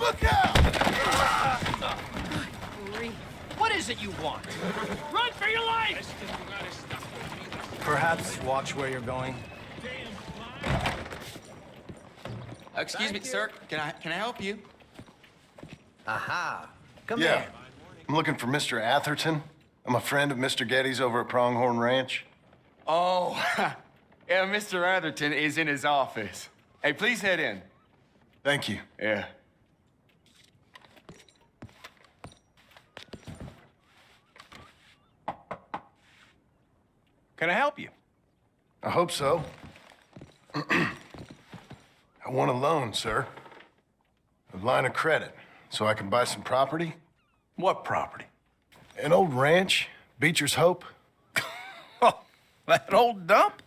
Look out! What is it you want? Run for your life! Perhaps watch where you're going. Excuse me, sir. Can I help you? Aha. Come Yeah. in. I'm looking for Mr. Atherton. I'm a friend of Mr. Getty's over at Pronghorn Ranch. Oh, yeah, Mr. Atherton is in his office. Hey, please head in. Thank you. Yeah. Can I help you? I hope so. I want a loan, sir. A line of credit, so I can buy some property. What property? An old ranch, Beecher's Hope. Oh, that old dump?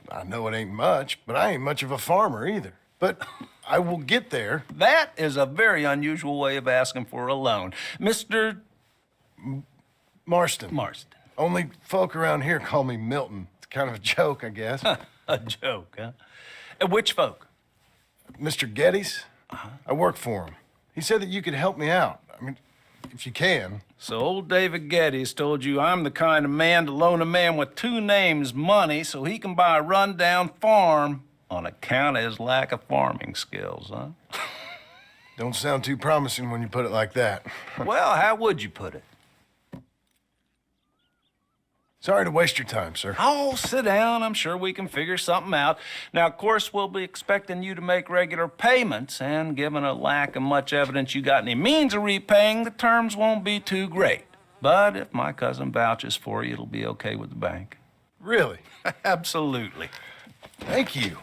I know it ain't much, but I ain't much of a farmer either. But I will get there. That is a very unusual way of asking for a loan. Mr. Marston. Marston. Only folk around here call me Milton. It's kind of a joke, I guess. A joke, huh? Which folk? Mr. Getty's? I work for him. He said that you could help me out. I mean, if you can. So old David Geddes told you I'm the kind of man to loan a man with two names money so he can buy a rundown farm on account of his lack of farming skills, huh? Don't sound too promising when you put it like that. Well, how would you put it? Sorry to waste your time, sir. Oh, sit down. I'm sure we can figure something out. Now, of course, we'll be expecting you to make regular payments, and given a lack of much evidence you got any means of repaying, the terms won't be too great. But if my cousin vouches for you, it'll be okay with the bank. Really? Absolutely. Thank you.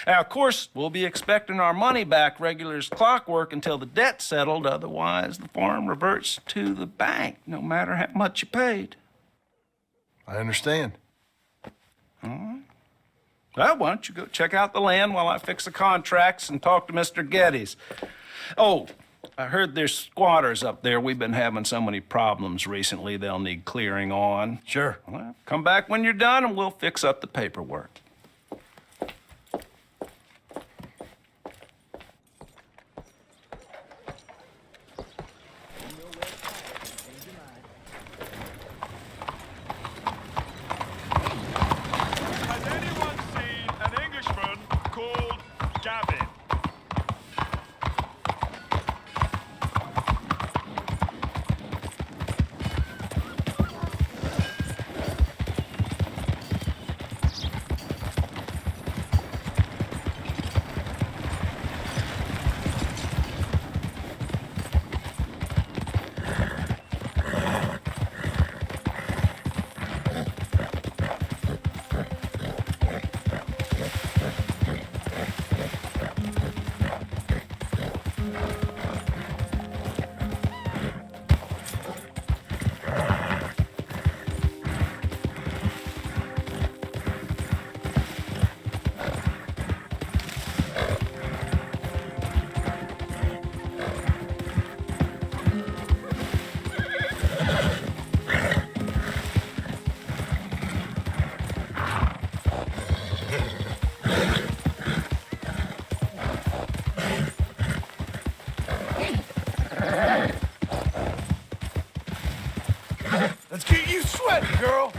Now, of course, we'll be expecting our money back regular as clockwork until the debt's settled. Otherwise, the farm reverts to the bank, no matter how much you paid. I understand. All right. Well, why don't you go check out the land while I fix the contracts and talk to Mr. Geddes. Oh, I heard there's squatters up there. We've been having so many problems recently, they'll need clearing on. Sure. Well, come back when you're done and we'll fix up the paperwork. Has anyone seen an Englishman called Gavin? Let's get you sweating, girl.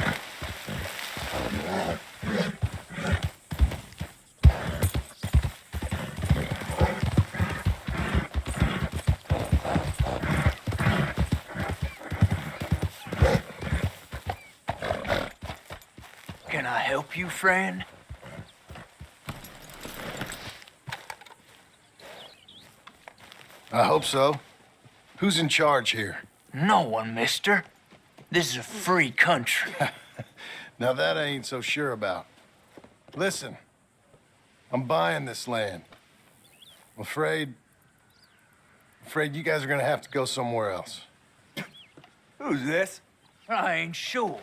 Can I help you, friend? I hope so. Who's in charge here? No one, mister. This is a free country. Now that I ain't so sure about. Listen, I'm buying this land. I'm afraid you guys are gonna have to go somewhere else. Who's this? I ain't sure.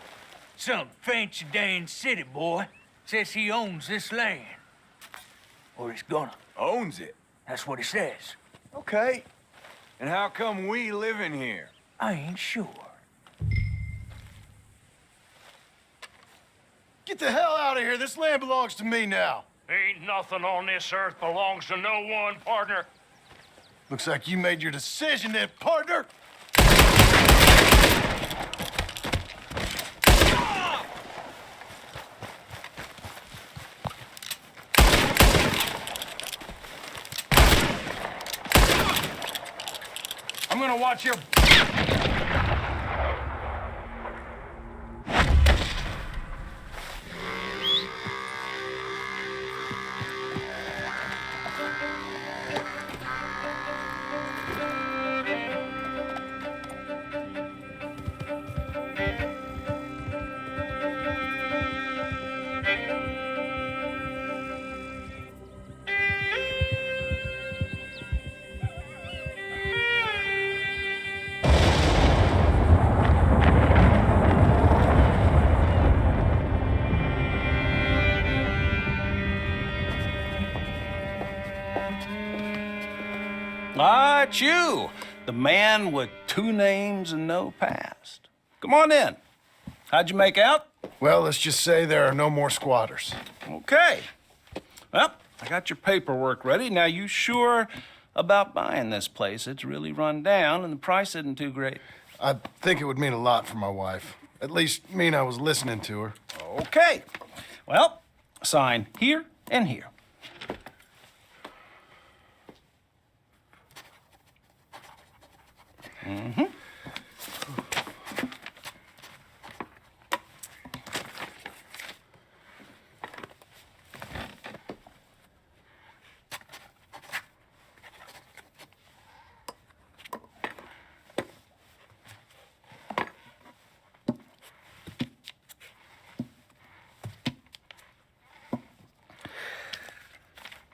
Some fancy Dan city boy says he owns this land. Or he's gonna. Owns it. That's what he says. Okay. And how come we live in here? I ain't sure. Get the hell out of here. This land belongs to me now. Ain't nothing on this earth belongs to no one, partner. Looks like you made your decision then, partner. I'm gonna watch your... Ah, it's you, the man with 2 names and no past. Come on in. How'd you make out? Well, let's just say there are no more squatters. Okay. Well, I got your paperwork ready. Now, you sure about buying this place? It's really run down, and the price isn't too great. I think it would mean a lot for my wife. At least mean I was listening to her. Okay. Well, sign here and here. Mm-hmm.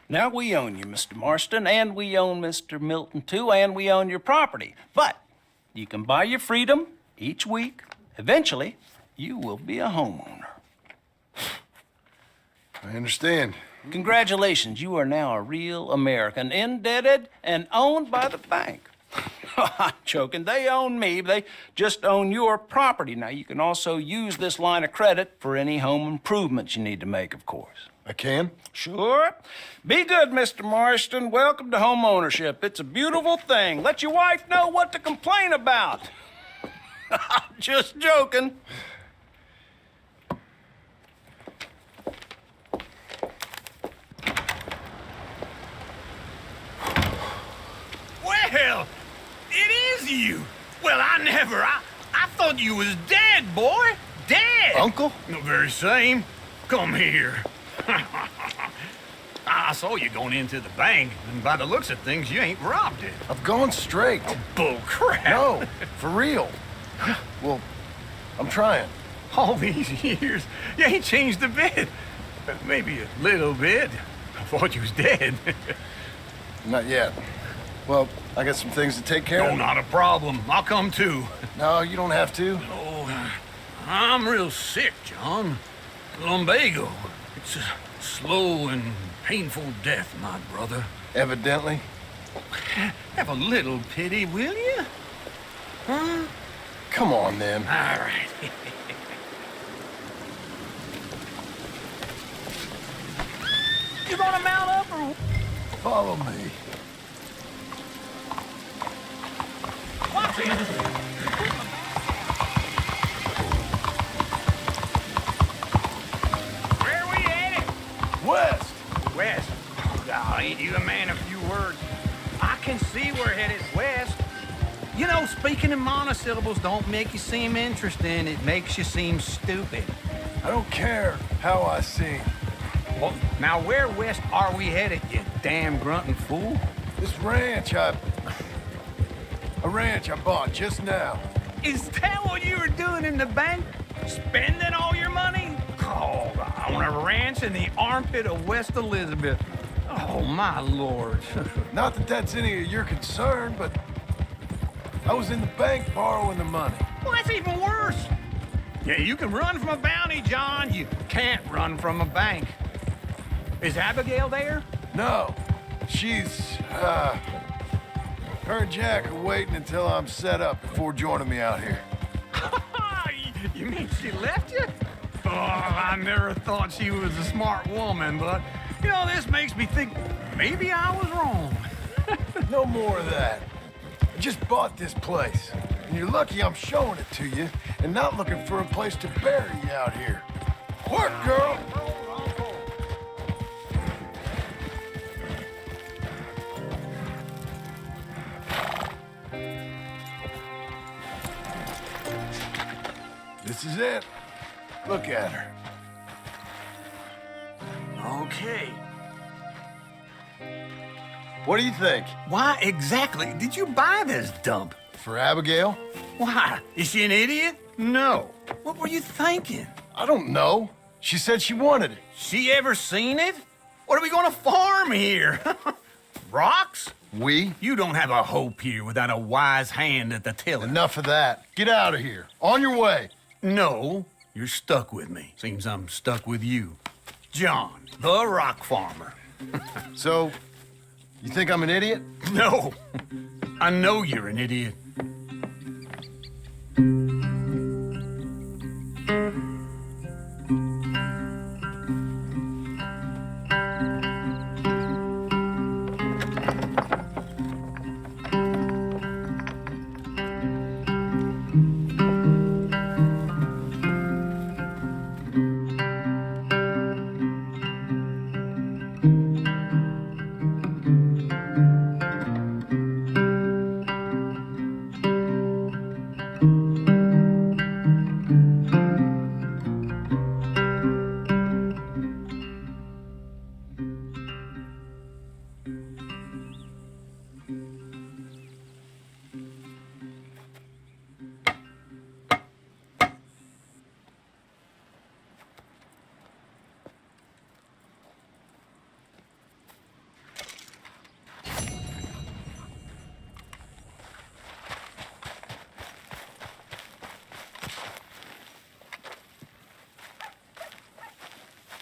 Now, we own you, Mr. Marston, and we own Mr. Milton, too, and we own your property. But you can buy your freedom each week. Eventually, you will be a homeowner. I understand. Congratulations, you are now a real American, indebted and owned by the bank. I'm joking. They own me. They just own your property. Now, you can also use this line of credit for any home improvements you need to make, of course. I can? Sure. Be good, Mr. Marston. Welcome to home ownership. It's a beautiful thing. Let your wife know what to complain about. Just joking. Well, it is you. Well, I thought you was dead, boy. Dead. Uncle? The very same. Come here. I saw you going into the bank, and by the looks of things, you ain't robbed it. I've gone straight. Bull crap. No, for real. Well, I'm trying. All these years, you ain't changed a bit. Maybe a little bit. I thought you was dead. Not yet. Well, I got some things to take care No, of. not a problem. I'll come too. No, you don't have to. Oh, I'm real sick, John. Lumbago. It's a slow and painful death, my brother. Evidently. Have a little pity, will you? Huh? Come on, then. All right. You gonna mount up or... Follow me. Watch it! Where we headed? West! West. Oh, ain't you a man of few words? I can see we're headed west. You know, speaking in monosyllables don't make you seem interesting. It makes you seem stupid. I don't care how I sing. Well, now where west are we headed, you damn grunting fool? This ranch I bought just now. Is that what you were doing in the bank? Spending all your money? Oh, on a ranch in the armpit of West Elizabeth. Oh, my lord. Not that that's any of your concern, but I was in the bank borrowing the money. Well, that's even worse. Yeah, you can run from a bounty, John. You can't run from a bank. Is Abigail there? No, she's, her and Jack are waiting until I'm set up before joining me out here. You mean she left you? Oh, I never thought she was a smart woman, but, you know, this makes me think maybe I was wrong. No more of that. I just bought this place. And you're lucky I'm showing it to you and not looking for a place to bury you out here. Work, girl! This is it. Look at her. Okay. What do you think? Why exactly did you buy this dump? For Abigail? Why? Is she an idiot? No. What were you thinking? I don't know. She said she wanted it. She ever seen it? What are we gonna farm here? Rocks? We? You don't have a hope here without a wise hand at the tiller. Enough of that. Get out of here. On your way. No, you're stuck with me. Seems I'm stuck with you. John, the rock farmer. So, you think I'm an idiot? No, I know you're an idiot.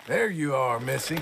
There you are, Missy.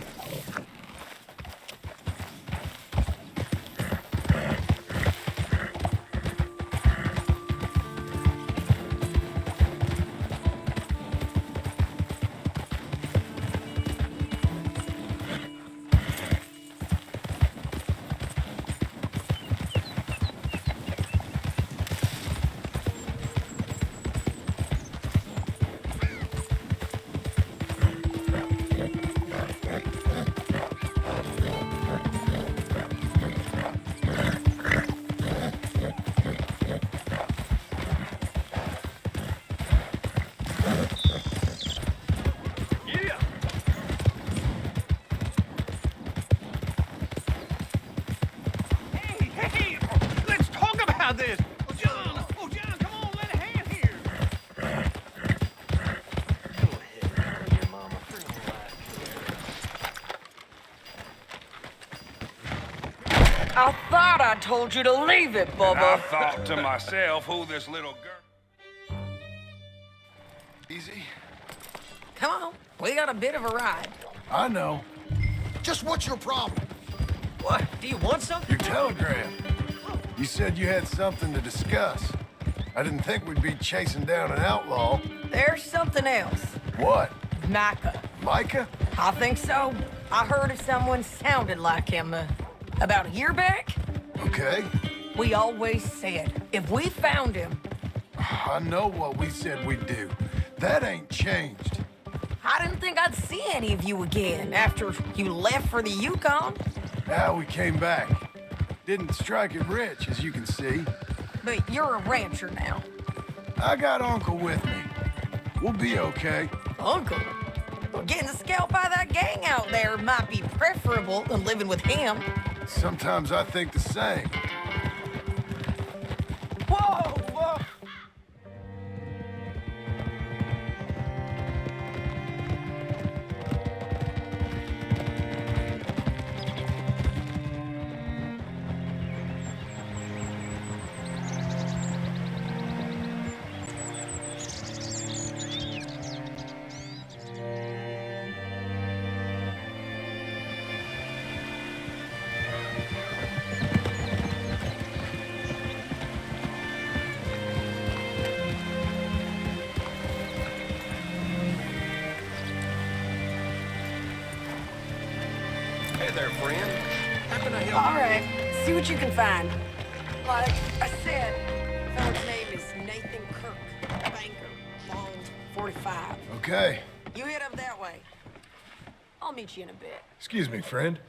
Hey, let's talk about this. Oh, John, come on, lend a hand here. Go ahead, tell your mama for your life. I thought I told you to leave it, I Bubba. thought to myself who this little girl... Easy. Come on, we got a bit of a ride. I know. Just what's your problem? What, do you want something? Your telegram. You said you had something to discuss. I didn't think we'd be chasing down an outlaw. There's something else. What? Micah. Micah? I think so. I heard of someone sounded like him about a year back. Okay. We always said, if we found him, I know what we said we'd do. That ain't changed. I didn't think I'd see any of you again after you left for the Yukon. Now we came back. Didn't strike it rich, as you can see. But you're a rancher now. I got Uncle with me. We'll be okay. Uncle? Well, getting scalped by that gang out there might be preferable than living with him. Sometimes I think the same. Whoa, whoa. Hey there, friend. How can I help All right, See what you can find. Like I said, fella's name is Nathan Kirk, banker, long 45. Okay. You head up that way. I'll meet you in a bit. Excuse me, friend.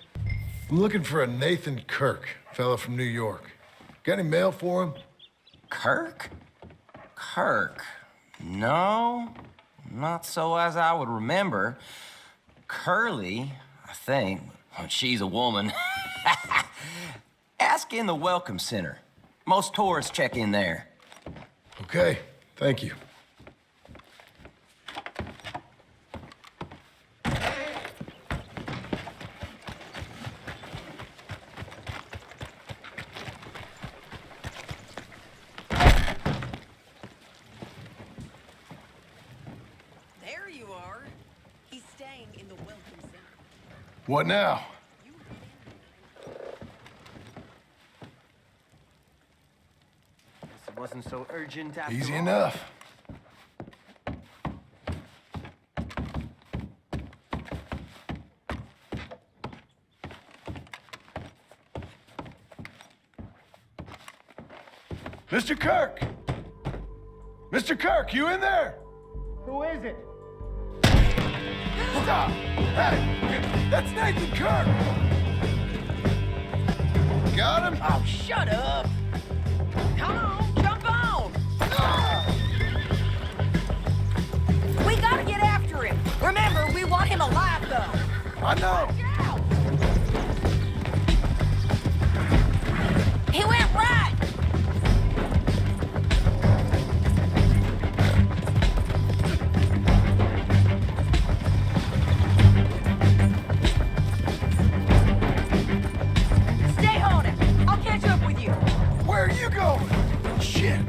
I'm looking for a Nathan Kirk, fella from New York. Got any mail for him? Kirk? Kirk? No, not so as I would remember. Curly, I think. Well, she's a woman. Ask in the Welcome Center. Most tourists check in there. Okay, thank you. There you are. He's staying in the Welcome Center. What now? It wasn't so urgent after Easy all. enough. Mr. Kirk! Mr. Kirk, you in there? Who is it? Stop! Hey! That's Nathan Kirk! Got him? Oh, shut up. Come on, jump on. We gotta get after him. Remember, we want him alive, though. I know! He went right. Stay on it. I'll catch up with you. Where are you going? Shit!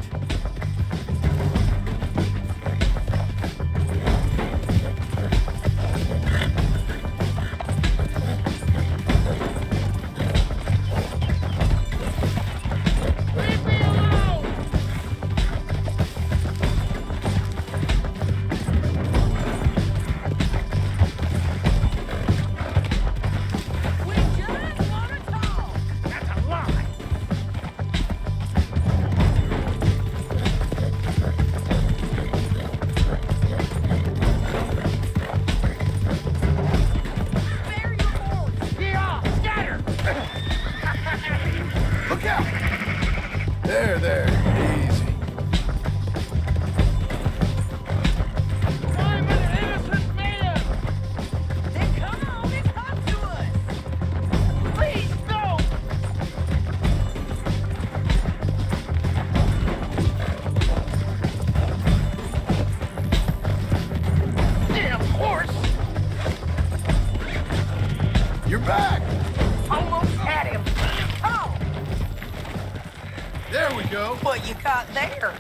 We just wanna talk. That's a lie. Spare your horse. Yeah, scatter. Look out! There. Easy. I'm an innocent man. Then come on and talk to us. Please, no. Damn horse. You're back! Almost had him. Oh, There we go. what you got there?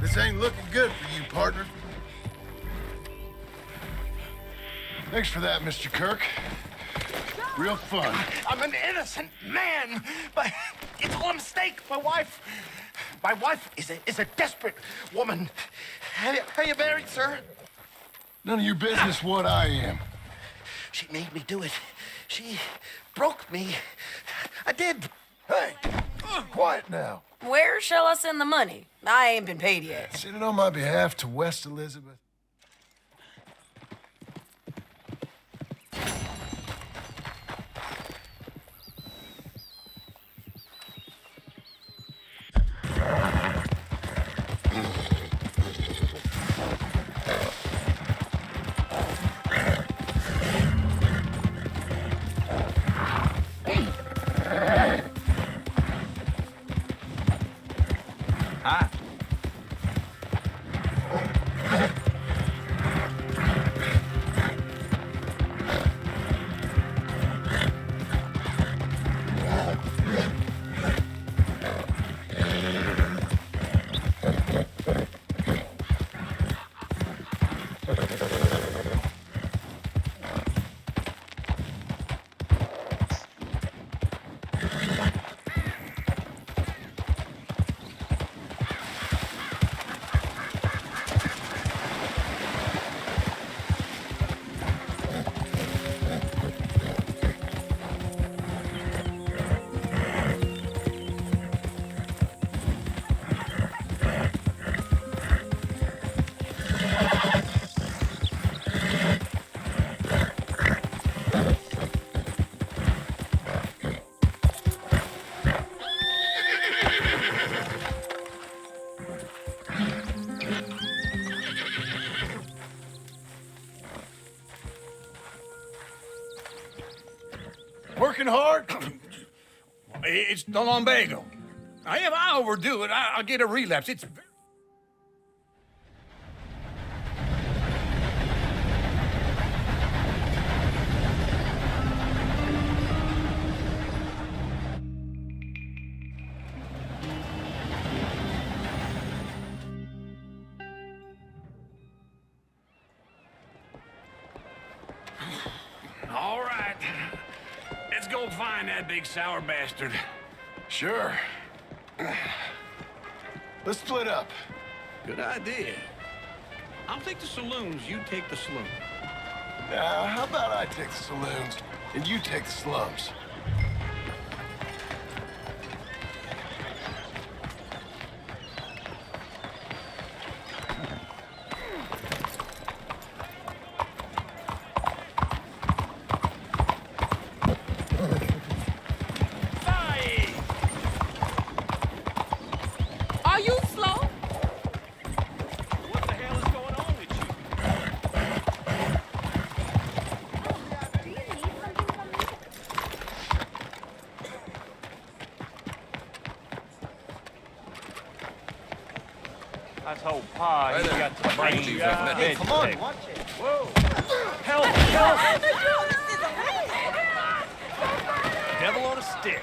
This ain't looking good for you, partner. Thanks for that, Mr. Kirk. Real fun. I'm an innocent man, but it's all a mistake. My wife is a desperate woman. Are you married, sir? None of your business what I am. She made me do it. She broke me. I did. Hey, quiet now. Where shall I send the money? I ain't been paid yet. Send it on my behalf to West Elizabeth. Hi. It's the lumbago. If I overdo it, I'll get a relapse. It's... All right. Let's go find that big sour bastard. Sure. Let's split up. Good idea. I'll take the saloons, you take the saloon. How about I take the saloons and you take the slums? Are you slow? What the hell is going on with you? Do you need something from me? I told Pa he got to bring you out. Hey, come on, watch it. Whoa. Help! Help! Devil on a stick.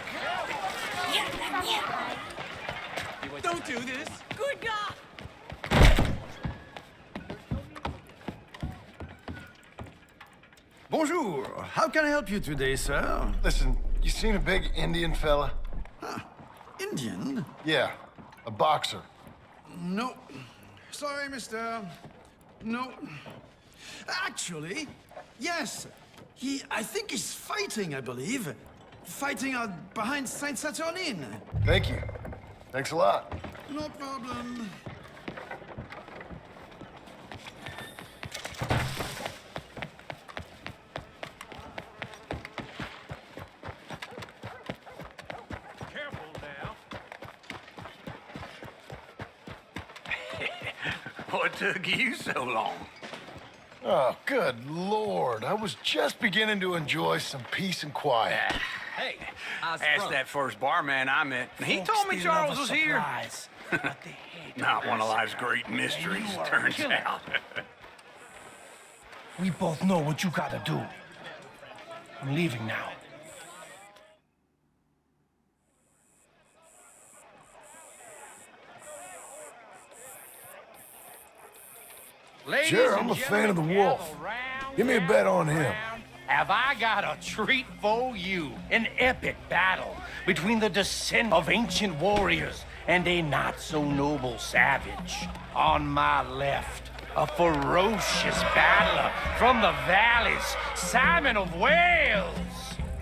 Don't do this. Good God! Bonjour. How can I help you today, sir? Listen, you seen a big Indian fella? Indian? Yeah, a boxer. No. Sorry, mister. No. Actually, yes. I think he's fighting, I believe. Fighting out behind Saint Saturnin. Thank you. Thanks a lot. No problem. Careful now. What took you so long? Oh, good Lord. I was just beginning to enjoy some peace and quiet. Hey, ask that first barman I met. He told me Charles was here. Not one of life's great mysteries, turns out. We both know what you gotta do. I'm leaving now. Sure, I'm a fan of the wolf. Give me a bet on him. Have I got a treat for you? An epic battle between the descent of ancient warriors and a not-so-noble savage. On my left, a ferocious battler from the valleys, Simon of Wales.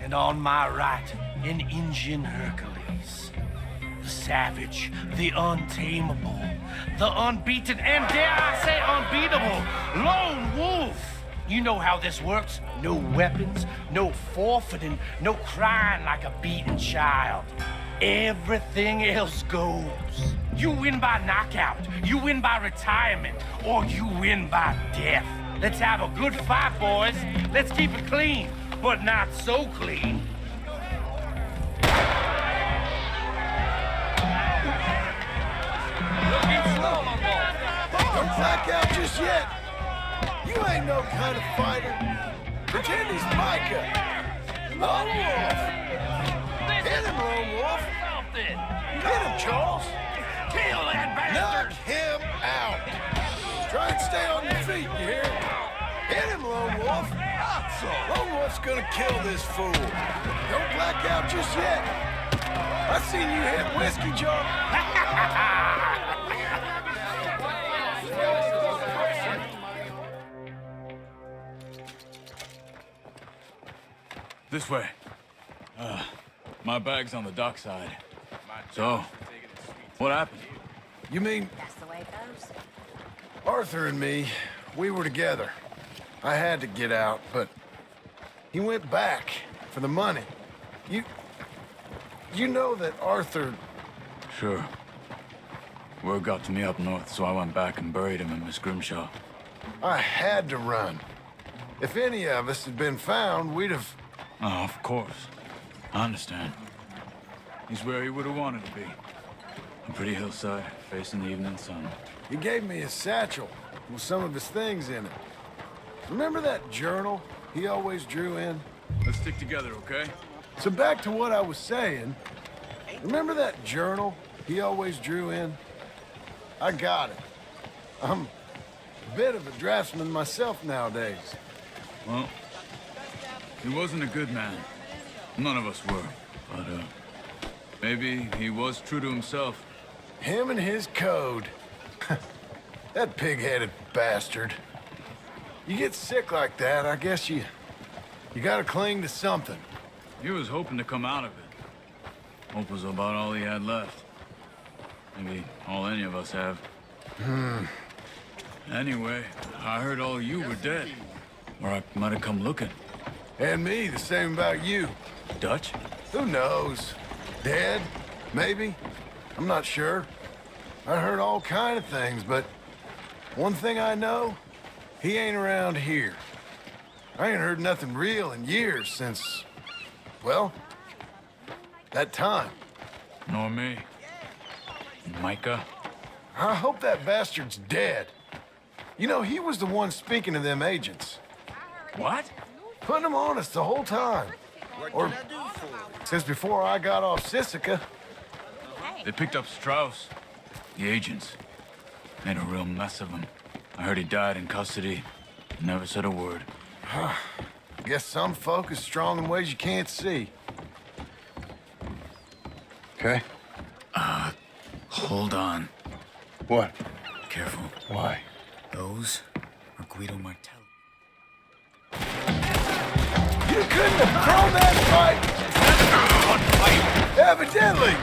And on my right, an Indian Hercules. The savage, the untamable, the unbeaten, and dare I say unbeatable, lone wolf. You know how this works. No weapons, no forfeiting, no crying like a beaten child. Everything else goes. You win by knockout, you win by retirement, or you win by death. Let's have a good fight, boys. Let's keep it clean, but not so clean. Don't back out just yet. You ain't no kind of fighter. Pretend he's Micah. Lone Wolf. Hit him, Lone Wolf. Hit him, Charles. Kill that bastard! Knock him out. Try and stay on your feet, you hear? Hit him, Lone Wolf. Lone Wolf's gonna kill this fool. Don't black out just yet. I seen you hit Whiskey Jar. This way. My bag's on the dockside. So, what happened? You mean That's the way it goes. Arthur and me, we were together. I had to get out, but he went back for the money. You know that Arthur... Sure. Word got to me up north, so I went back and buried him in Miss Grimshaw. I had to run. If any of us had been found, we'd have... Oh, of course. I understand. He's where he would have wanted to be. A pretty hillside, facing the evening sun. He gave me his satchel with some of his things in it. Remember that journal he always drew in? Let's stick together, okay? So back to what I was saying. Remember that journal he always drew in? I got it. I'm a bit of a draftsman myself nowadays. Well, he wasn't a good man. None of us were. But, maybe he was true to himself. Him and his code. That pig-headed bastard. You get sick like that, I guess you gotta cling to something. He was hoping to come out of it. Hope was about all he had left. Maybe all any of us have. Anyway, I heard all you were dead. Or I might have come looking. And me, the same about you. Dutch? Who knows? Dead? Maybe? I'm not sure. I heard all kind of things, but one thing I know, he ain't around here. I ain't heard nothing real in years since, well, that time. Nor me. Micah? I hope that bastard's dead. You know, he was the one speaking to them agents. What? Putting them on us the whole time. Or since before I got off Sisika. They picked up Strauss. The agents. Made a real mess of him. I heard he died in custody. Never said a word. Guess some folk is strong in ways you can't see. Okay? Hold on. What? Careful. Why? Those are Guido Martelli. You couldn't have thrown that fight! Evidently!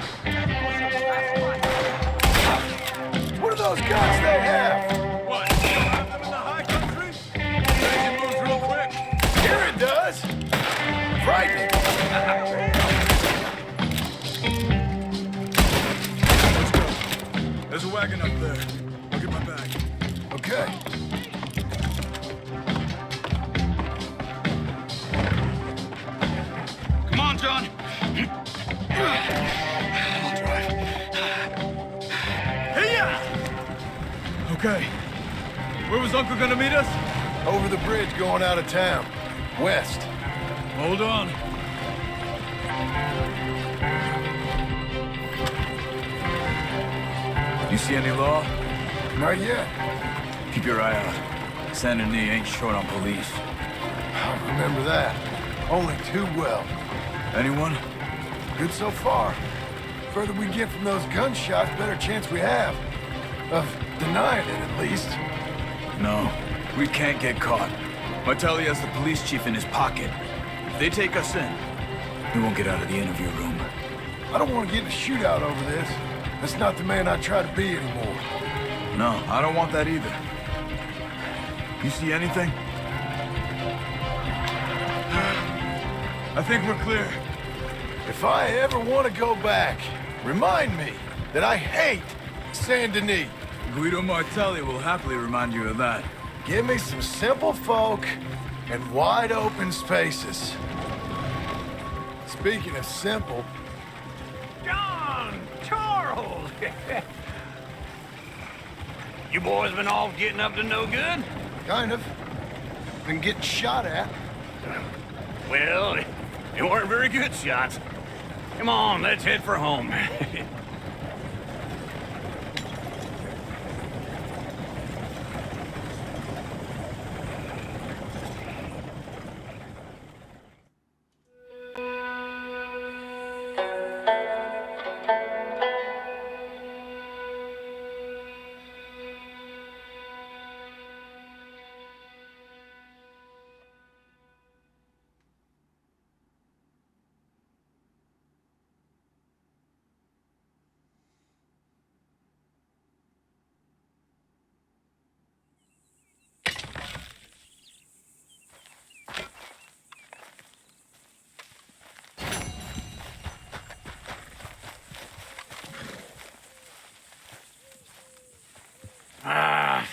What are those guns they have? What? Them in the high country? It moves real quick. Here it does! Frightening! Let's go. There's a wagon up there. I'll get my bag. Okay. Come on, John. I'll drive. Hey-ya! Okay. Where was Uncle gonna meet us? Over the bridge going out of town. West. Hold on. You see any law? Not yet. Keep your eye out. Saint Denis ain't short on police. I remember that. Only too well. Anyone? Good so far. Further we get from those gunshots, better chance we have. Of denying it, at least. No, we can't get caught. Martelli has the police chief in his pocket. If they take us in, we won't get out of the interview room. I don't want to get in a shootout over this. That's not the man I try to be anymore. No, I don't want that either. You see anything? I think we're clear. If I ever want to go back, remind me that I hate Saint Denis. Guido Martelli will happily remind you of that. Give me some simple folk and wide open spaces. Speaking of simple, John! Charles! You boys been all getting up to no good? kind of. Been getting shot at. Well, they weren't very good shots. Come on, let's head for home.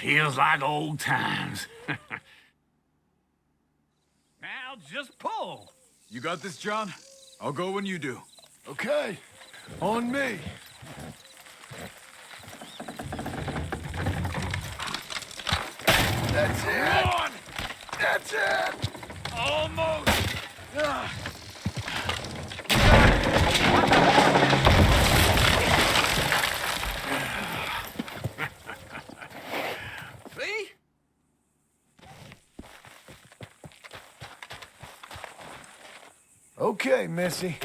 Feels like old times. Now just pull. You got this, John? I'll go when you do. Okay. On me. That's it. One! That's it. Almost! See? Okay, Missy.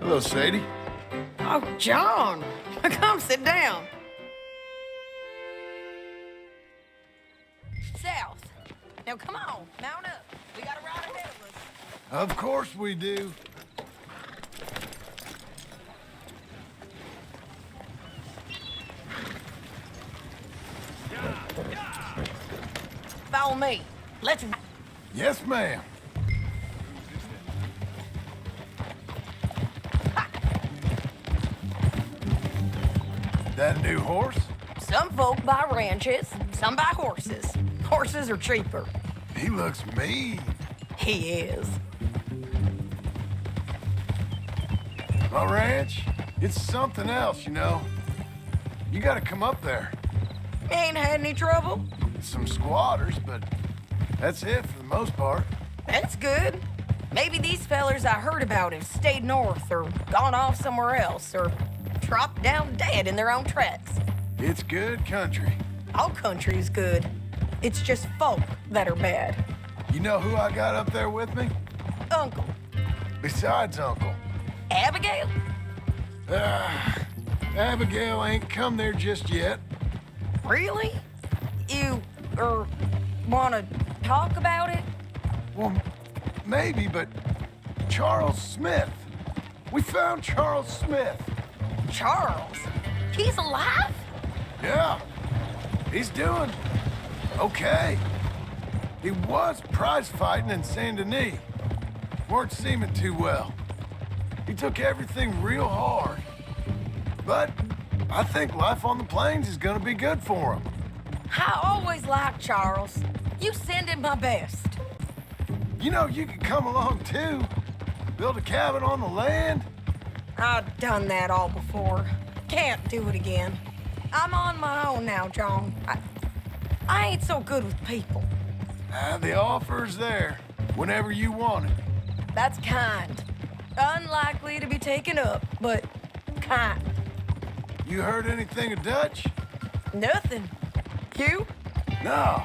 Hello, Sadie. Oh, John, come sit down. South. Now, come on, mount up. We got a ride ahead of us. Of course we do. Follow me. Let's... Yes, ma'am. That a new horse? Some folk buy ranches, some buy horses. Horses are cheaper. He looks mean. He is. My ranch, it's something else, you know. You gotta come up there. Ain't had any trouble? Some squatters, but that's it for the most part. That's good. Maybe these fellers I heard about have stayed north or gone off somewhere else or dropped down dead in their own tracks. It's good country. All country's good. It's just folk that are bad. You know who I got up there with me? Uncle. Besides Uncle. Abigail? Abigail ain't come there just yet. Really? You, wanna talk about it? Well, maybe, but Charles Smith. We found Charles Smith. Charles? He's alive? Yeah, he's doing okay. He was prize fighting in Saint Denis. Weren't seeming too well. He took everything real hard. But I think life on the plains is gonna be good for him. I always liked Charles. You send him my best. You know, you could come along too. Build a cabin on the land. I've done that all before. Can't do it again. I'm on my own now, John. I ain't so good with people. The offer's there whenever you want it. That's kind. Unlikely to be taken up, but kind. You heard anything of Dutch? Nothing. You? No.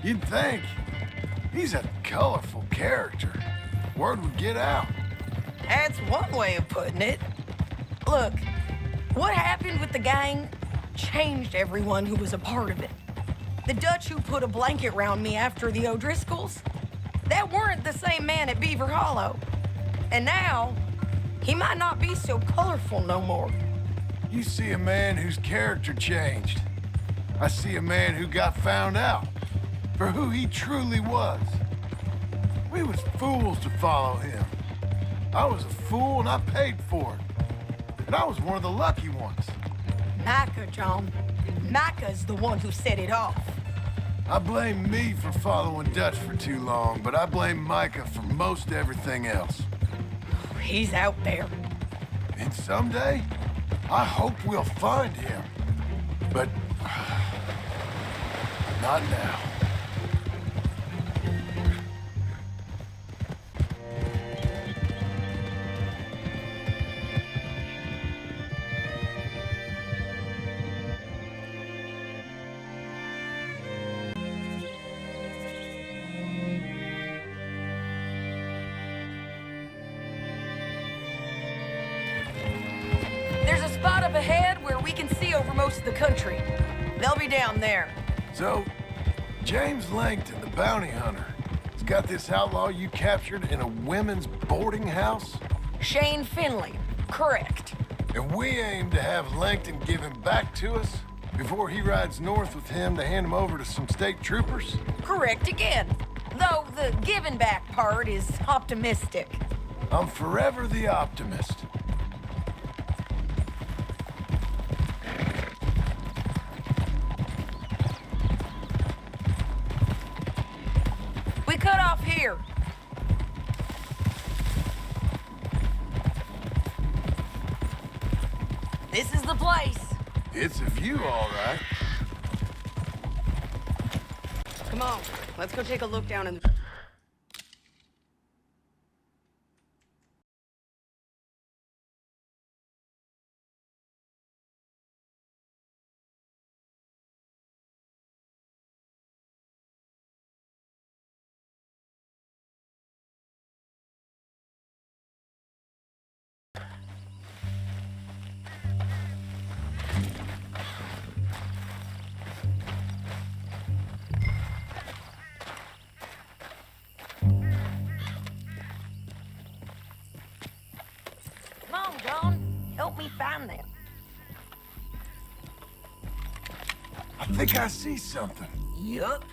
You'd think. He's a colorful character. Word would get out. That's one way of putting it. Look, what happened with the gang changed everyone who was a part of it. The Dutch who put a blanket round me after the O'Driscolls, that weren't the same man at Beaver Hollow. And now, he might not be so colorful no more. You see a man whose character changed. I see a man who got found out for who he truly was. We was fools to follow him. I was a fool and I paid for it. And I was one of the lucky ones. Micah, John. Micah's the one who set it off. I blame me for following Dutch for too long, but I blame Micah for most everything else. He's out there. And someday, I hope we'll find him. But not now. There's a spot up ahead where we can see over most of the country. They'll be down there. So, James Langton, the bounty hunter, has got this outlaw you captured in a women's boarding house? Shane Finley, correct. And we aim to have Langton give him back to us before he rides north with him to hand him over to some state troopers? Correct again. Though the giving back part is optimistic. I'm forever the optimist. We cut off here. This is the place. It's a view, all right. Come on, let's go take a look down in the... Come on, John. Help me find them. I think I see something. Yup.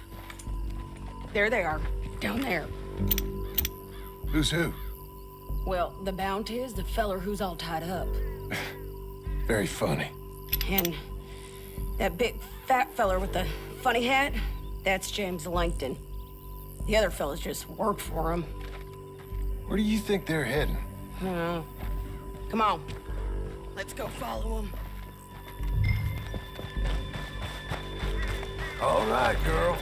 There they are, down there. Who's who? Well, the bounty is the feller who's all tied up. Very funny. And that big fat feller with the funny hat, that's James Langton. The other fellas just worked for him. Where do you think they're heading? Come on, let's go follow him. All right, girl.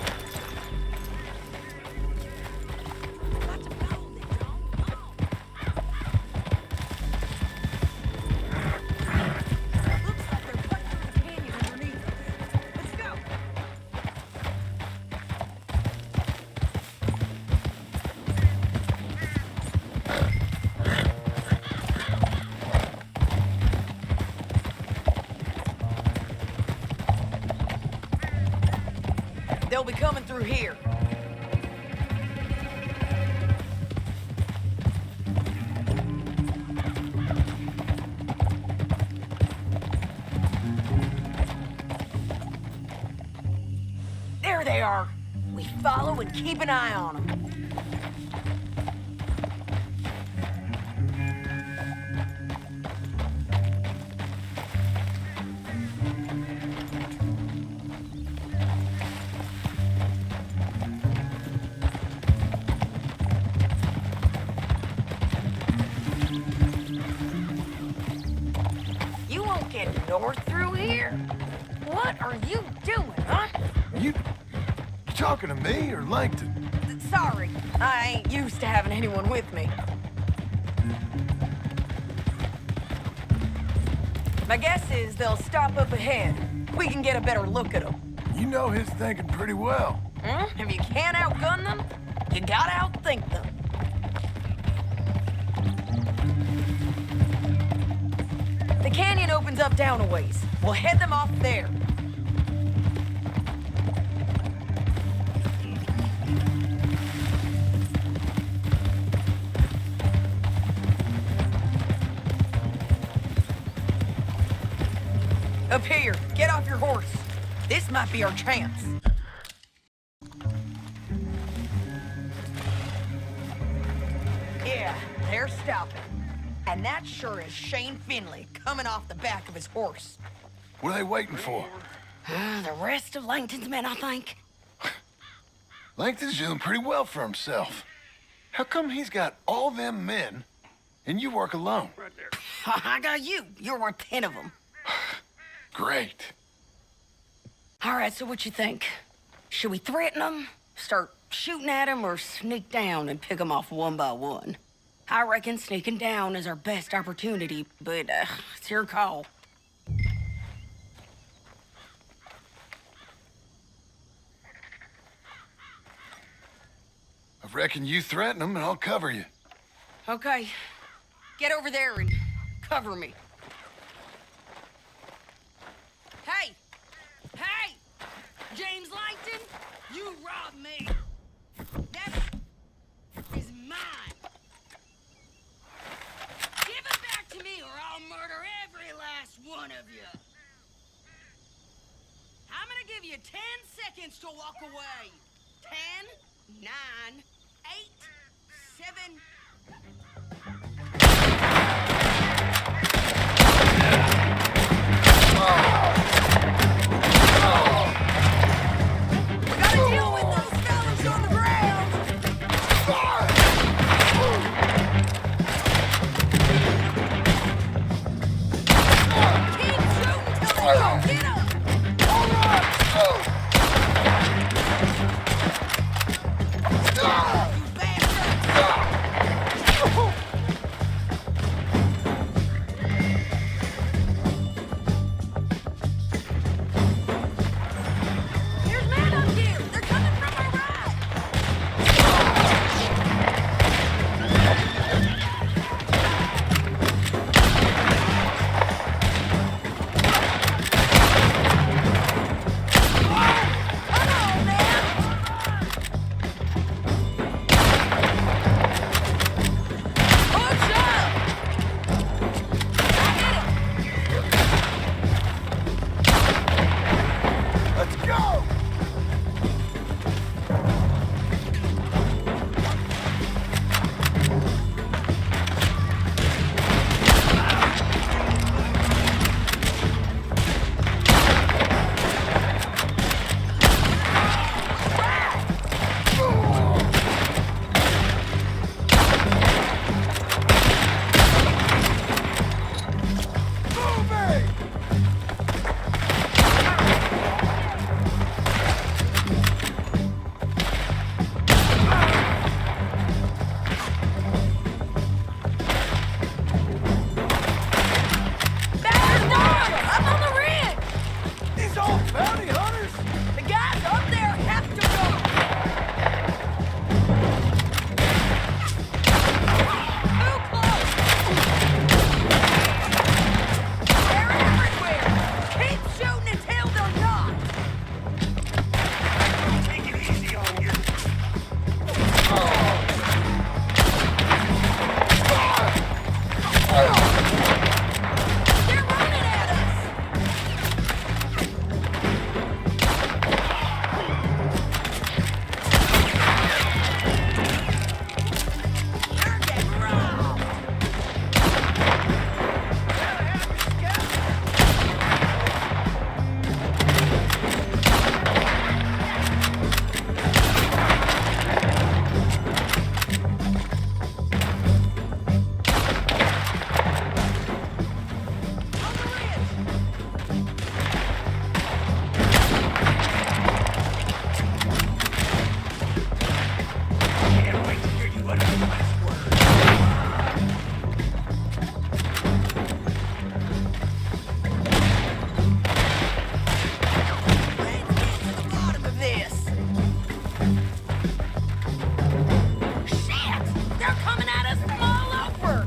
They'll be coming through here. There they are. We follow and keep an eye on them. You won't get north through here. What are you doing, huh? You talking to me or Langton? Sorry, I ain't used to having anyone with me. My guess is they'll stop up ahead. We can get a better look at them. You know his thinking pretty well. If you can't outgun them, you gotta outthink them. The canyon opens up down a ways. We'll head them off there. Up here, get off your horse. This might be our chance. Yeah, they're stopping. And that sure is Shane Finley coming off the back of his horse. What are they waiting for? The rest of Langton's men, I think. Langton's doing pretty well for himself. How come he's got all them men and you work alone? I got you. You're worth 10 of them. Great. All right, so what you think? Should we threaten them, start shooting at them, or sneak down and pick them off one by one? I reckon sneaking down is our best opportunity, but it's your call. I reckon you threaten them and I'll cover you. Okay, get over there and cover me. Hey! Hey! James Langton, you robbed me! That is mine! Give it back to me or I'll murder every last one of you! I'm gonna give you 10 seconds to walk away. 10, 9, 8, 7... We gotta deal with those fellas on the ground! Keep shooting till they don't get up! All right! You bastard! There's men up here! They're coming from our right! Come on, man! Push up! Let's go! Back north! Up on the ridge! These old bounty hunters? The guys up there have to go! Too close! They're everywhere! Keep shooting until they're not! Take it easy on you. They're running at us! They're getting robbed! On the ridge! Can't wait to hear you utter the last word. Let's get to the bottom of this! Shit! They're coming at us from all over!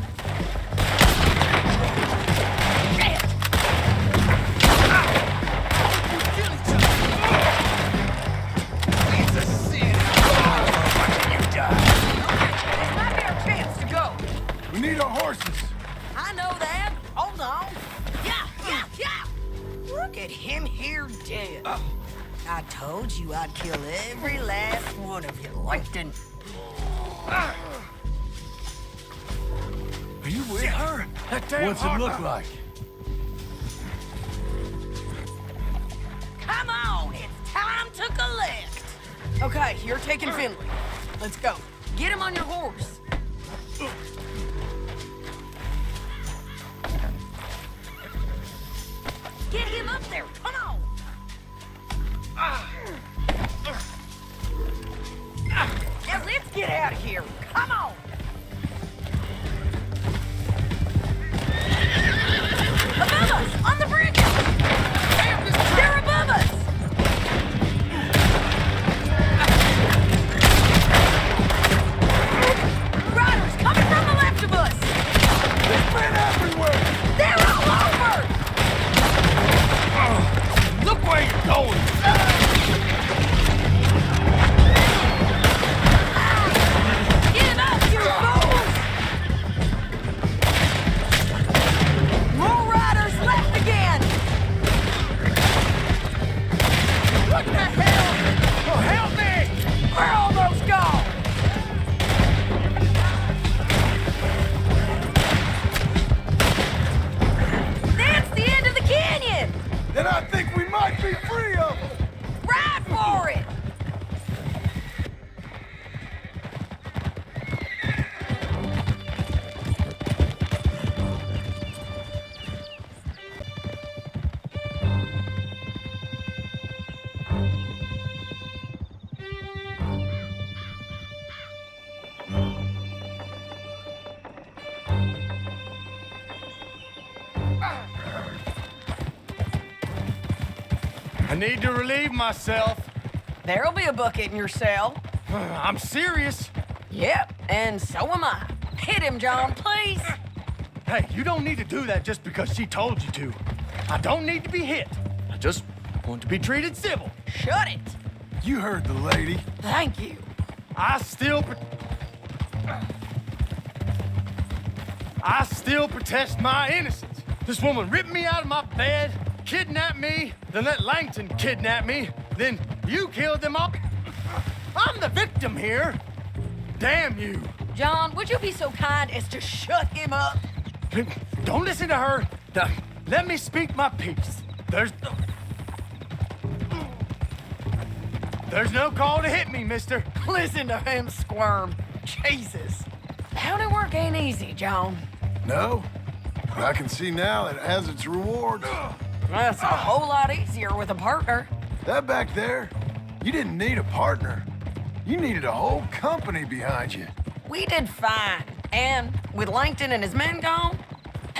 Shit! It's a sin. Watching you die. This might be our chance to go. We need our horses. I know that. Hold on. Yeah! Look at him here dead. I told you I'd kill every last one of you, Langton. Are you with her? What's it look like? Come on, it's time to collect. Okay, you're taking Finley. Let's go. Get him on your horse. Get him up there, come on! Now let's get out of here, come on! Above us, on the bridge! They're above us! Riders coming from the left of us! There's men everywhere! They're all over! Look where you're going! Get up, you fools! More riders left again! What the hell? Oh, help me! Where all those gone? That's the end of the canyon! Then I think we might be free of them! Ride for it! I need to relieve myself. There'll be a bucket in your cell. I'm serious. Yep, and so am I. Hit him, John, please. Hey, you don't need to do that just because she told you to. I don't need to be hit. I just want to be treated civil. Shut it. You heard the lady. Thank you. I still protest my innocence. This woman ripped me out of my bed, kidnapped me, then let Langton kidnap me, then you killed them all. I'm the victim here. Damn you. John, would you be so kind as to shut him up? Don't listen to her. Let me speak my piece. There's no call to hit me, mister. Listen to him squirm. Jesus. County work ain't easy, John. No? But I can see now that it has its rewards. That's a whole lot easier with a partner. That back there, you didn't need a partner. You needed a whole company behind you. We did fine. And with Langton and his men gone,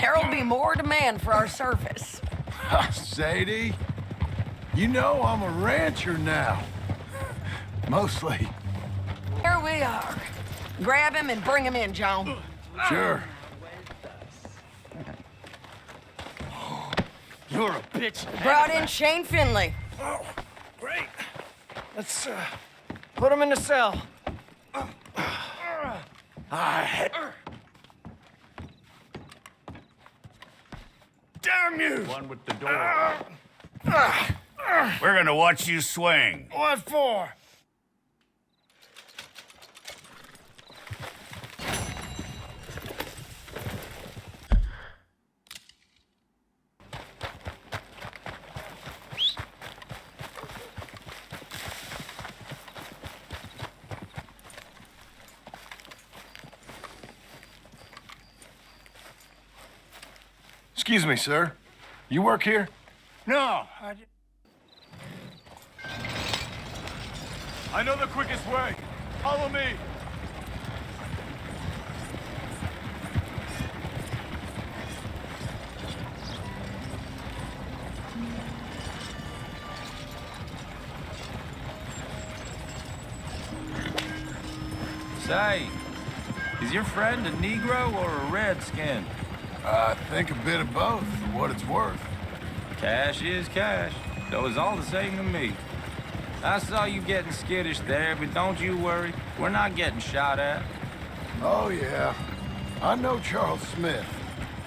there'll be more demand for our service. Sadie, you know I'm a rancher now. Mostly. Here we are. Grab him and bring him in, John. Sure. You're a bitch. Brought in Shane Finley. Oh, great. Let's put him in the cell. Damn you! One with the door. We're gonna watch you swing. What for? Excuse me, sir. You work here? No, I know the quickest way. Follow me. Say, is your friend a Negro or a Redskin? I think a bit of both, for what it's worth. Cash is cash, though it's all the same to me. I saw you getting skittish there, but don't you worry. We're not getting shot at. Oh, yeah. I know Charles Smith.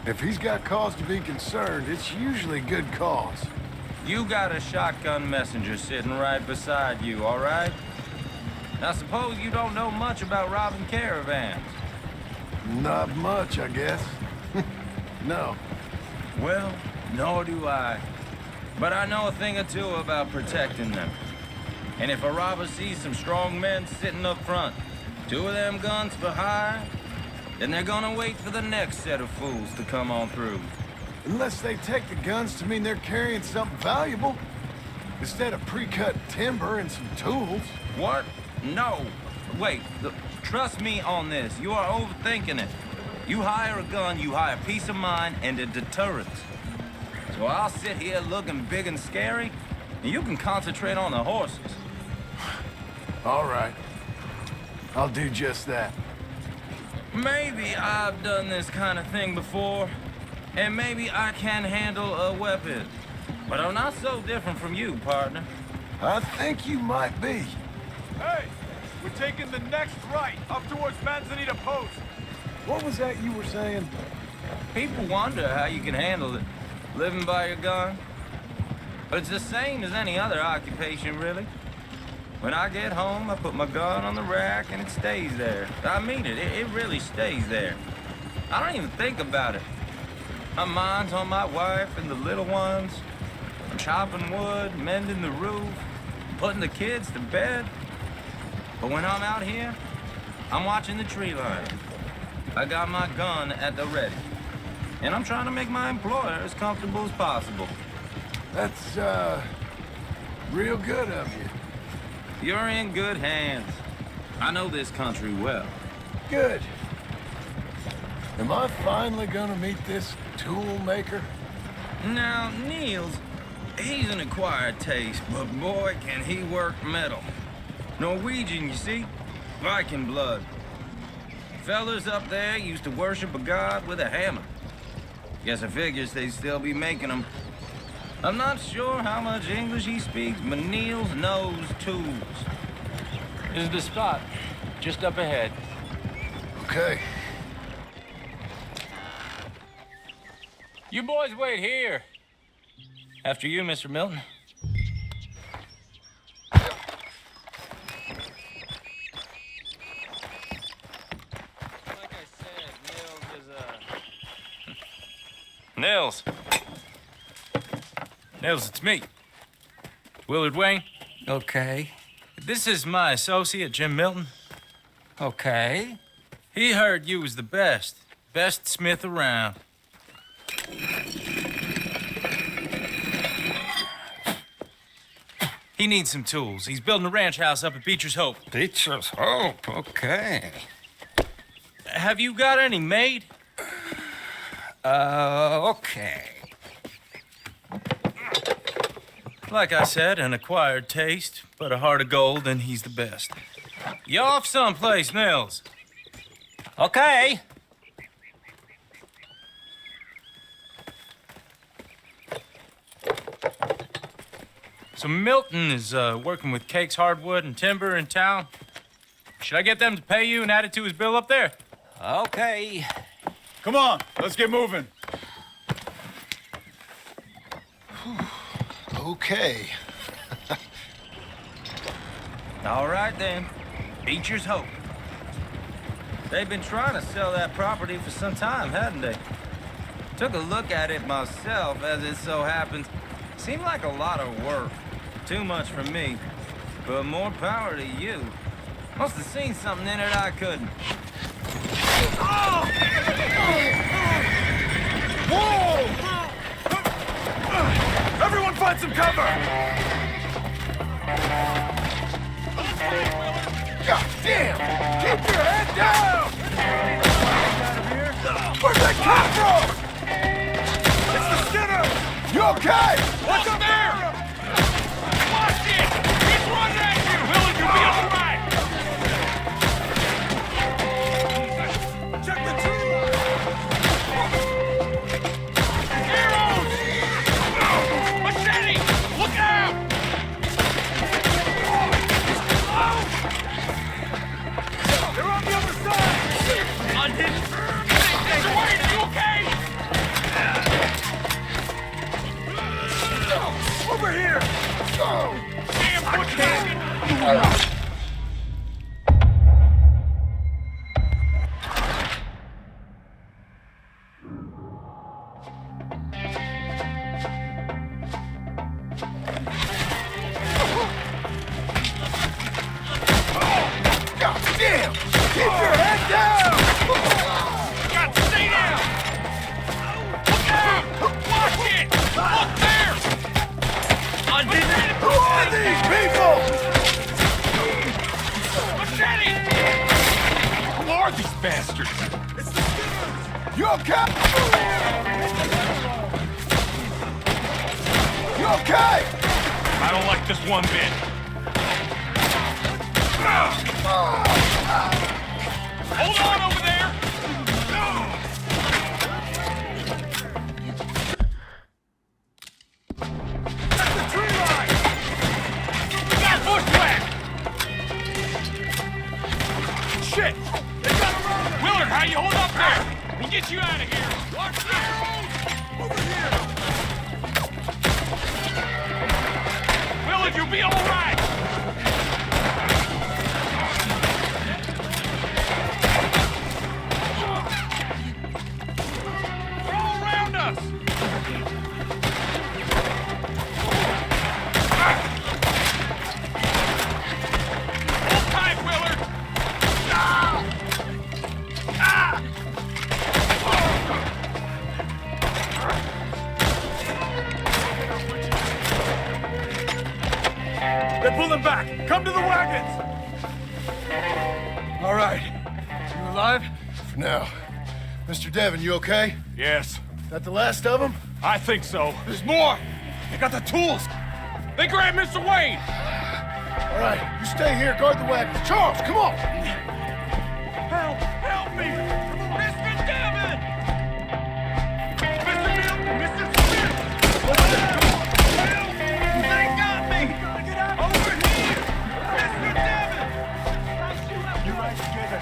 If he's got cause to be concerned, it's usually good cause. You got a shotgun messenger sitting right beside you, all right? Now, suppose you don't know much about robbing caravans. Not much, I guess. No. Well, nor do I. But I know a thing or two about protecting them. And if a robber sees some strong men sitting up front, 2 of them guns for hire, then they're gonna wait for the next set of fools to come on through. Unless they take the guns to mean they're carrying something valuable. Instead of pre-cut timber and some tools. What? No. Wait, trust me on this. You are overthinking it. You hire a gun, you hire peace of mind and a deterrence. So I'll sit here looking big and scary, and you can concentrate on the horses. All right. I'll do just that. Maybe I've done this kind of thing before, and maybe I can handle a weapon. But I'm not so different from you, partner. I think you might be. Hey, we're taking the next right, up towards Manzanita Post. What was that you were saying? People wonder how you can handle it, living by your gun. But it's the same as any other occupation, really. When I get home, I put my gun on the rack and it stays there. I mean it, it really stays there. I don't even think about it. My mind's on my wife and the little ones. I'm chopping wood, mending the roof, putting the kids to bed. But when I'm out here, I'm watching the tree line. I got my gun at the ready. And I'm trying to make my employer as comfortable as possible. That's, real good of you. You're in good hands. I know this country well. Good. Am I finally gonna meet this tool maker? Now, Niels, he's an acquired taste, but boy, can he work metal. Norwegian, you see? Viking blood. Fellas up there used to worship a god with a hammer. Guess I figures they'd still be making them. I'm not sure how much English he speaks, but Niels knows tools. This is the spot, just up ahead. Okay. You boys wait here. After you, Mr. Milton. Like I said, Nils is Nils, it's me. Willard Wayne. Okay. This is my associate, Jim Milton. Okay. He heard you was the best smith around. He needs some tools. He's building a ranch house up at Beecher's Hope. Beecher's Hope, okay. Have you got any made? Okay. Like I said, an acquired taste, but a heart of gold, and he's the best. You off someplace, Nils? Okay. So Milton is working with Cakes Hardwood and Timber in town. Should I get them to pay you and add it to his bill up there? Okay. Come on, let's get moving. Okay. All right, then. Beecher's Hope. They've been trying to sell that property for some time, hadn't they? Took a look at it myself, as it so happens. Seemed like a lot of work. Too much for me. But more power to you. Must have seen something in it I couldn't. Oh! Whoa! Everyone find some cover! God damn! Keep your head down! Where'd that come from? It's the Skinner! You okay? What's up there? Watch it! He's running at you! Willard, you'll be all right! Check the tree line! Arrows! Machete! Look out! They're on the other side! Unhinged! Mr. Wayne, are you okay? Damn! Keep your head down! God, stay down! Look out! Watch it! Look there! Who are these people? Machete! Who are these bastards? It's the Skinners! You okay? You okay? I don't like this one bit. Hold on over there! That's the tree line! We got bushwhacked! Shit! They got a runner! Willard, how you hold up there? We'll get you out of here. Watch the arrows! Over here! Willard, you'll be all right. They're all around us. Hold tight, Willard. They're pulling back! Come to the wagons! All right. You alive? For now. Mr. Devon, you okay? Yes, That the last of them? I think so. There's more. They got the tools. They grabbed Mr. Wayne. All right, you stay here, guard the wagons. Charles, come on! Help! Help me! Mr. Devon! Mr. Milton! Mr. Smith! Help! They got me! Over here! Mr. Devon! You right together.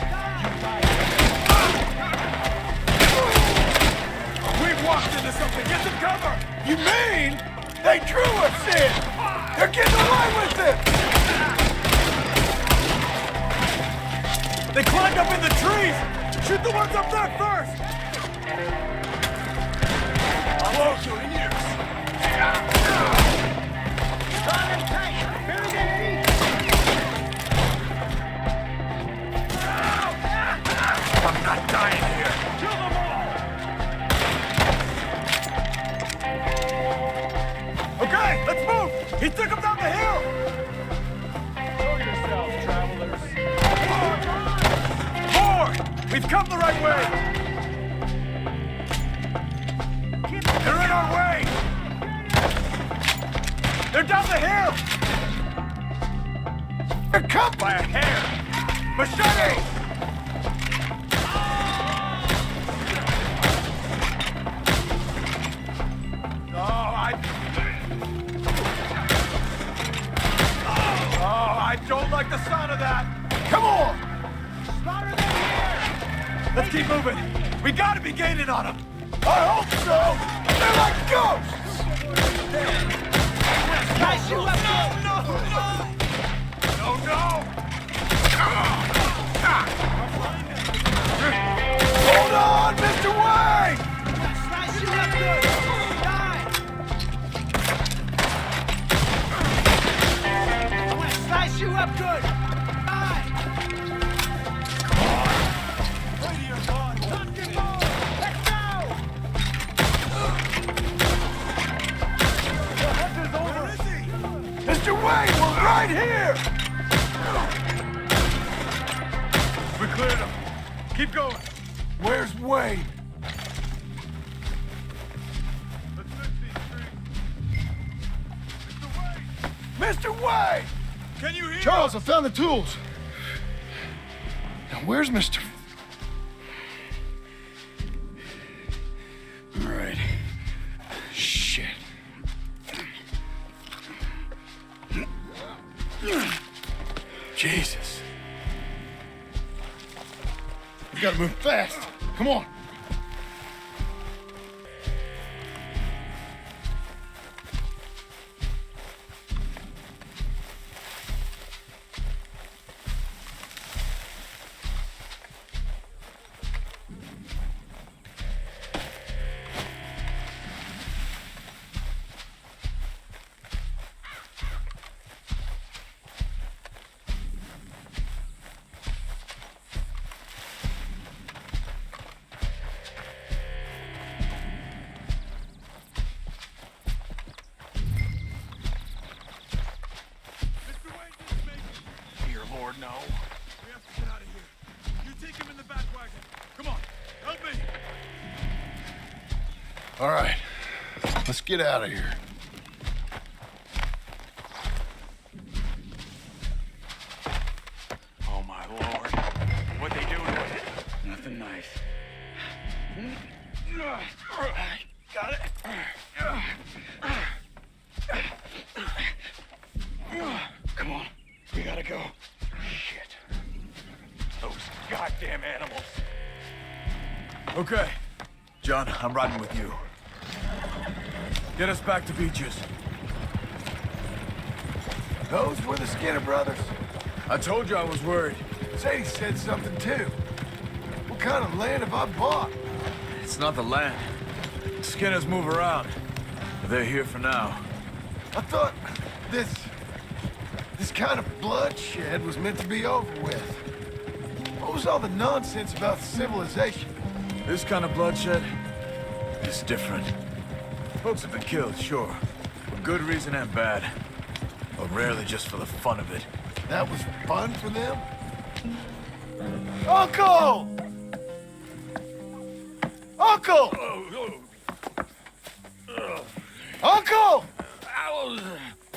We've walked into something. Get some cover! You mean they drew us in? They're getting away with it! They climbed up in the trees! Shoot the ones up there first! Close your ears! Strong and tight! Bury their feet! I'm not dying here! Kill them all! Okay, let's move! He took them down the hill! Show yourselves, travelers. More! We've come the right way! They're in our way! They're down the hill! They're cut by a hair! Machete! I don't like the sound of that! Come on! Slaughter them here! Let's keep moving. We gotta be gaining on them. I hope so! They're like ghosts! Guys, you have no! Hold on, Mr. Wayne! Slice you up good! Die! Slice you up good! Die! Come on! Right here, bud! Let's get going! Let's go! The hunt is over! Where is he? Mr. Wayne, we're right here! We cleared him. Keep going. Where's Wayne? Let's fix these trees. Mr. Wayne! Can you hear Charles, I found the tools. Now, where's Mr. All right. Shit. Jesus. We gotta move fast. Come on. All right, let's get out of here. Oh, my Lord. What they doing with it? Nothing nice. Got it. Come on. We gotta go. Shit. Those goddamn animals. Okay. John, I'm riding with you. Get us back to Beaches. Those were the Skinner brothers? I told you I was worried. Sadie said something too. What kind of land have I bought? It's not the land. Skinners move around. But they're here for now. I thought this kind of bloodshed was meant to be over with. What was all the nonsense about civilization? This kind of bloodshed is different. Folks have been killed, sure. For good reason and bad. But rarely just for the fun of it. That was fun for them? Uncle! Uncle! Uncle!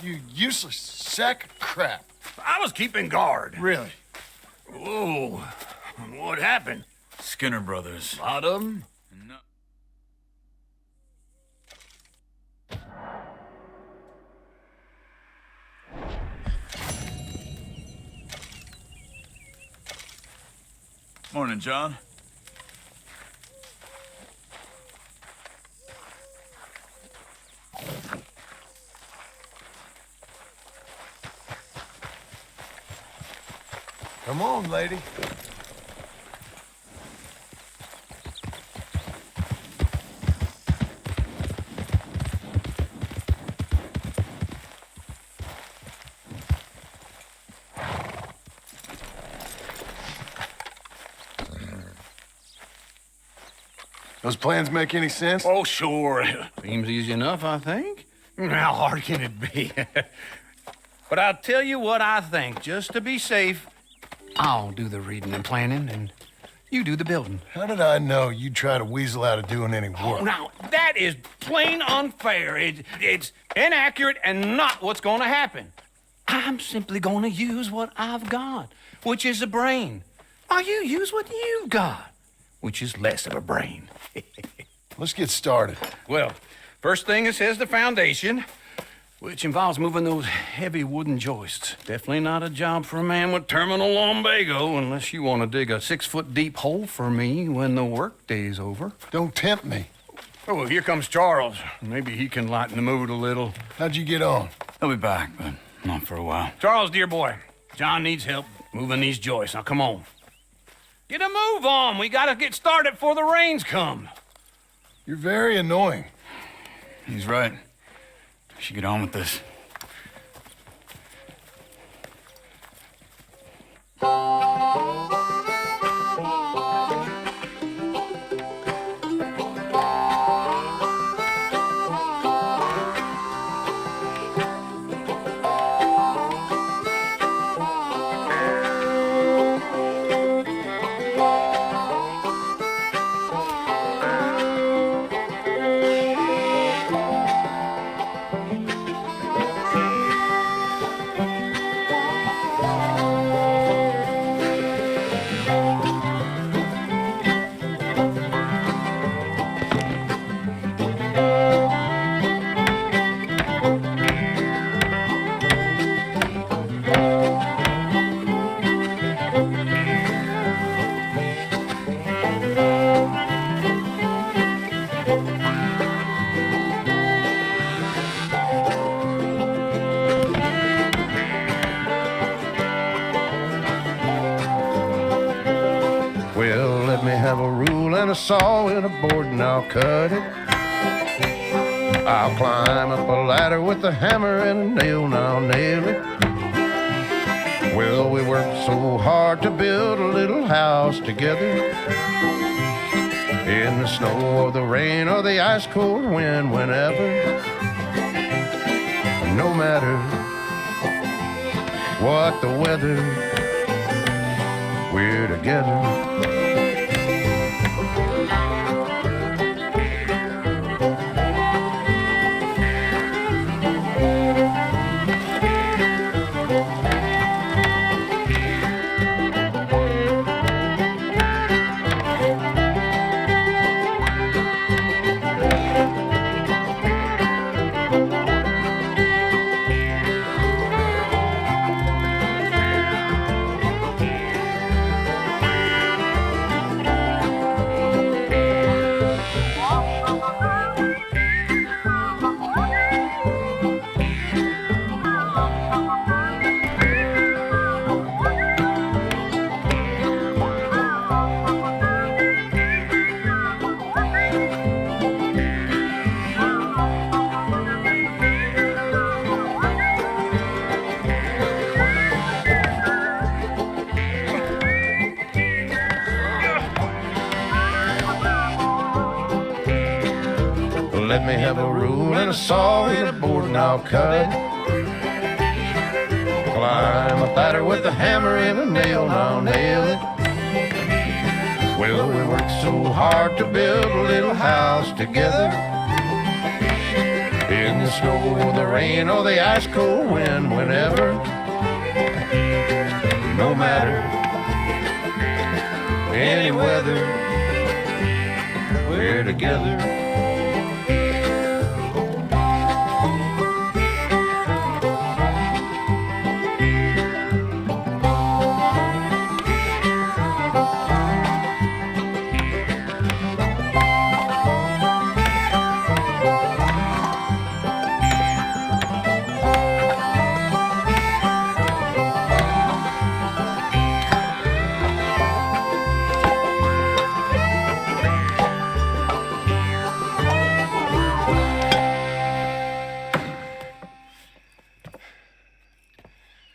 You useless sack of crap. I was keeping guard. Really? Whoa. What happened? Skinner brothers. A lot of them? No. Morning, John. Come on, lady. Those plans make any sense? Oh, sure. Seems easy enough, I think. How hard can it be? But I'll tell you what I think. Just to be safe, I'll do the reading and planning, and you do the building. How did I know you'd try to weasel out of doing any work? Oh, now, that is plain unfair. It's inaccurate and not what's going to happen. I'm simply going to use what I've got, which is a brain. While you use what you've got, which is less of a brain. Let's get started. Well, first thing it says the foundation, which involves moving those heavy wooden joists. Definitely not a job for a man with terminal lumbago unless you want to dig a 6-foot deep hole for me when the workday's over. Don't tempt me. Oh, here comes Charles. Maybe he can lighten the mood a little. How'd you get on? I'll be back, but not for a while. Charles, dear boy, John needs help moving these joists. Now, come on. Get a move on. We gotta get started before the rains come. You're very annoying. He's right. We should get on with this. A saw and a board and I'll cut it. I'll climb up a ladder with a hammer and a nail and I'll nail it. Well, we worked so hard to build a little house together. In the snow or the rain or the ice cold wind, whenever. No matter what the weather, we're together. Let me have a rule and a saw and a board and I'll cut it. Climb a ladder with a hammer and a nail and I'll nail it. Well, we worked so hard to build a little house together. In the snow or the rain or the ice cold wind, whenever. No matter any weather, we're together.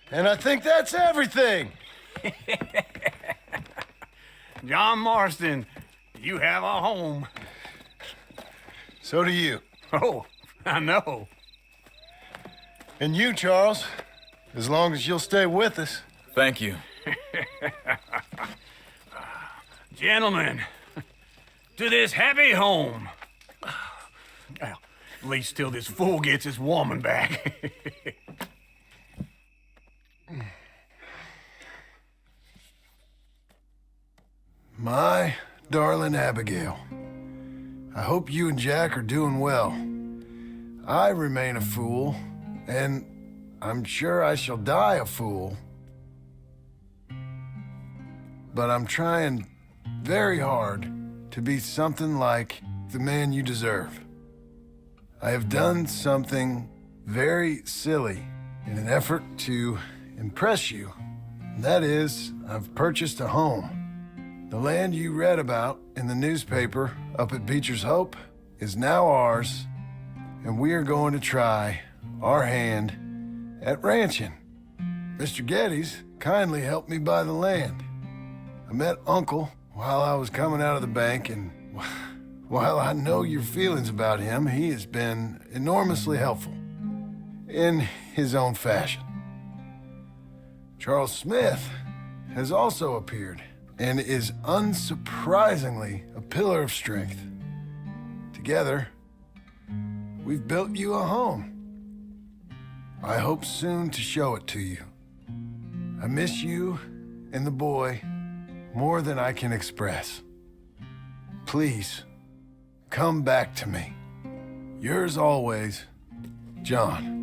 And I think that's everything. John Marston, you have a home. So do you. Oh, I know. And you, Charles, as long as you'll stay with us. Thank you. Gentlemen, to this happy home. Well, at least till this fool gets his woman back. My darling Abigail, I hope you and Jack are doing well. I remain a fool, and I'm sure I shall die a fool. But I'm trying very hard to be something like the man you deserve. I have done something very silly in an effort to impress you. That is, I've purchased a home. The land you read about in the newspaper up at Beecher's Hope is now ours, and we are going to try our hand at ranching. Mr. Geddes kindly helped me buy the land. I met Uncle while I was coming out of the bank, and while I know your feelings about him, he has been enormously helpful in his own fashion. Charles Smith has also appeared and is unsurprisingly a pillar of strength. Together, we've built you a home. I hope soon to show it to you. I miss you and the boy more than I can express. Please, come back to me. Yours always, John.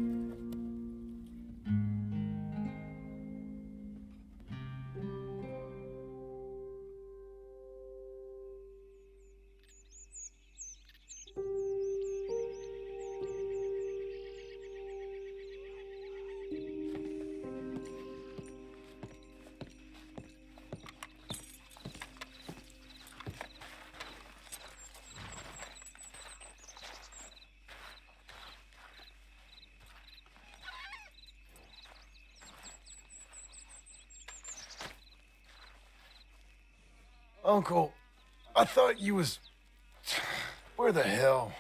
Uncle, I thought you was... Where the hell